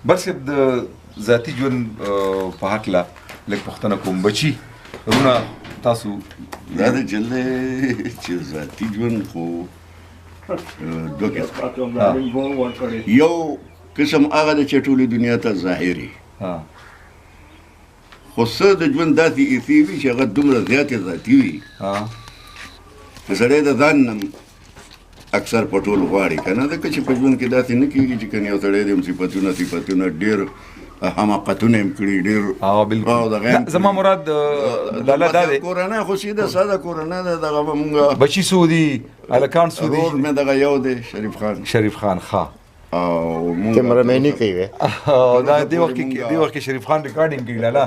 برصاحب د ذاتي ژوند په هکله لږ پوښتنه کوم بچي وروڼه تاسو دا د جلدی چې ذاتي ژوند خو دوه قسم یو قسم هغه دی چې ټولې دنیا ته ظاهري خو څه د ژوند داسې ایسې وي چې هغه دومره زیاتې ذاتي وي چې سړی د ځان نه اکثر پټول غواړي که نه ځکه چې په ژوند کې داسې نه کېږي چې که یو سړی د صفتونه ډېر حماقتونه یې کړي ډېر زما مراد لاله دا دی کورنۍ خو سیده ساده کورنۍ ده دغه به مونږ بچي څو دي هلکان څو دي ورور مې دغه یو دی شریف خان ښه او مونږ کیمرامیني کوي دا دې وخت کې شریف خان ریکارډینګ کوي لاله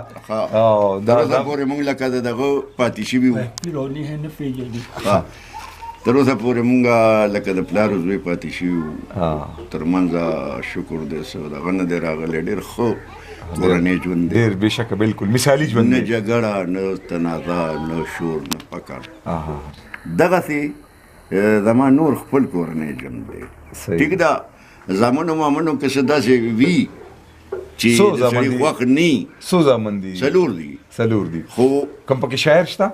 دا پورې مونږ لکه د دغه پاتې شوي وو تر اوسه پورې مونږ لکه د پلار زوی پاتې شوي وو تر منځه شکر دی څه دغه نه دی راغلی ډېر ښه کورنۍ ژوند دی ډېر بېشکه بالکل مثالي ژوند نه جګړه نه تنازع نه شور نه فقر دغسې زما نور خپل کورنۍ ژوند دی ټیک ده زامنو مامنو کې څه داسې وي چې د سړي خوښ نه څو زامن دي څلور دي خو کوم پکې شاعر شته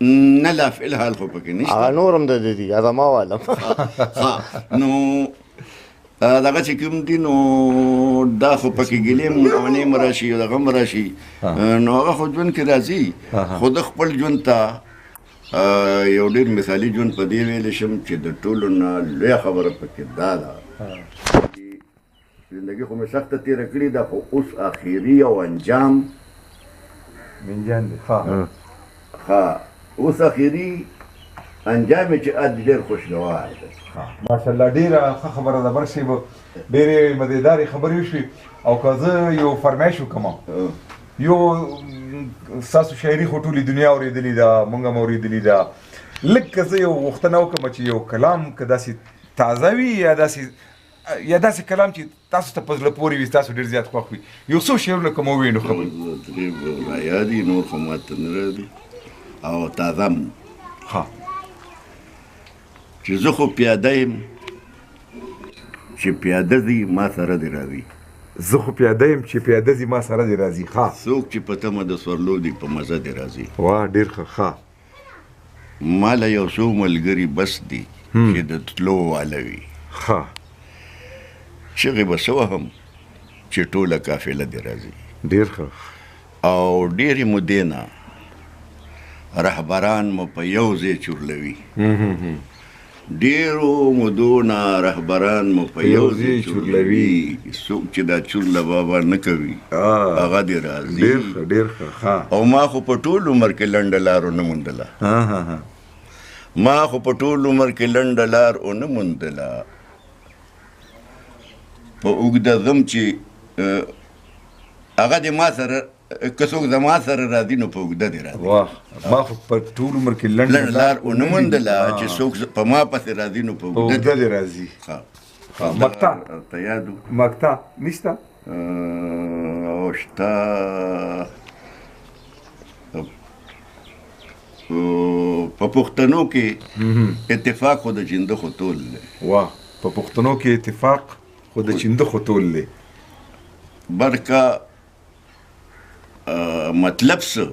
نه لا فی الحال خو پکې نشته هغه نور هم د دي زما والم نو دغه چې کوم دي نو دا خو پکې ګیلې مونې م راشي دغه م راشي نو هغه خو ژوند کې راځي خو د خپل ژوند ته یو ډېر مثالي ژوند په دې ویلی شم چې د ټولو نه لویه خبره پکې دا ده زندګي خو مې سخته تېره کړې ده خو اوس اخري او انجام منجان دی ښه اوس اخري انجام یې چې ډېر خوشګوار دی ماشاءالله ډېره ښه خبره ده برصاحب ډېرې مزېدارې خبرې وشوې او که زه یو فرمایش وکړم یو ستاسو شاعري خو ټولې دنیا اورېدلې ده موږ هم اورېدلې ده لږ که زه یو غوښتنه وکړم چې یو کلام که داسې تازه وي یا داسې کلام چې تاسو ته په زړه پورې وي تاسو ډېر زیات خوښ وي یو څو شعرونه که مو ووایو نو ښه به رایادي نور خو ماته نه راځي او تازه م چې زه خو پیاده یم چې پیاده ځي ما سره دې راځي زه خو پیاده یم چې پیاده ځي ما سره دې راځي څوک چې په تمه د سورلو دي په مزه دې راځي واه ډېر ښه ما له یو څو ملګري بس دي چې د تلو واله وي چغې به څه وهم چې ټوله قافله دې راځي ډېر ښه او ډېرې مودې نه رهبران مو په یو ځای چورلوي ډېرو مودو نه رهبران مو په یو ځای چورلوي څوک چې دا چورله بابا نه کوي هغه دې راځي ډېر ښه او ما خو په ټول عمر کې لنډه لار ونه موندله په اوږده ځم چې هغه دې ما سره که څوک زما سره راځي نو په اوږده دې راځي ما خو په ټول عمر کې لنډه لار ونه موندله چې څوک په ما پسې راځي نو په اوږده دې راځي مقطع ته یاد مقطع نشته او شته په پښتنو کې اتفاق خو د جنده خو تول دی واه په پښتنو کې اتفاق خو د چنده خو تول دی برکه مطلب څه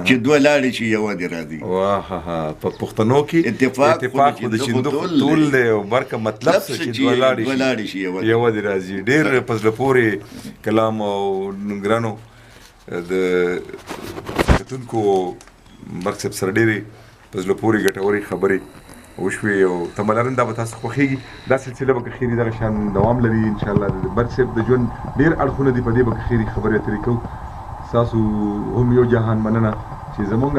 چې دوه لاړې چې یوه دې راځي واه په پښتنو کې اتفاق خو د چنده خو تول دی او برکه مطلب څه چې دوه لاړې چې یوه دې راځي ډېر په زړه پورې کلام او ګرانو د کتونکو برصاحب سره ډېرې په زړه پورې ګټورې خبرې وشوې او تمه لرم دا به تاسو خوښېږي دا سلسله به که خیري دغه شان دوام لري انشاءالله د برصاحب د ژوند ډېر اړخونه دي په دې به که خیري خبرې اترې کوو ستاسو هم یو جهان مننه چې زمونږ